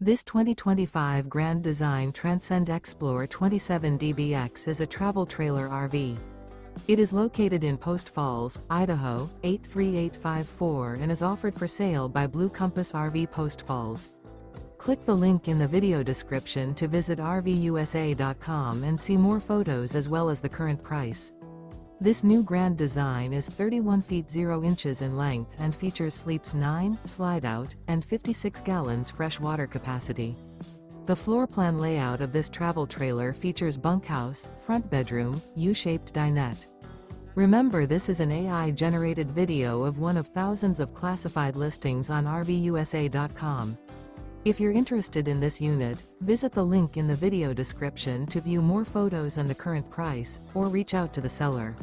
This 2025 Grand Design Transcend Xplor 27DBX is a travel trailer RV. It is located in Post Falls, Idaho, 83854 and is offered for sale by Blue Compass RV Post Falls. Click the link in the video description to visit RVUSA.com and see more photos as well as the current price. This new Grand Design is 31 feet 0 inches in length and features sleeps 9, Slideout, and 56 gallons fresh water capacity. The floor plan layout of this travel trailer features bunkhouse, front bedroom, U-shaped dinette. Remember, this is an AI-generated video of one of thousands of classified listings on RVUSA.com. If you're interested in this unit, visit the link in the video description to view more photos and the current price, or reach out to the seller.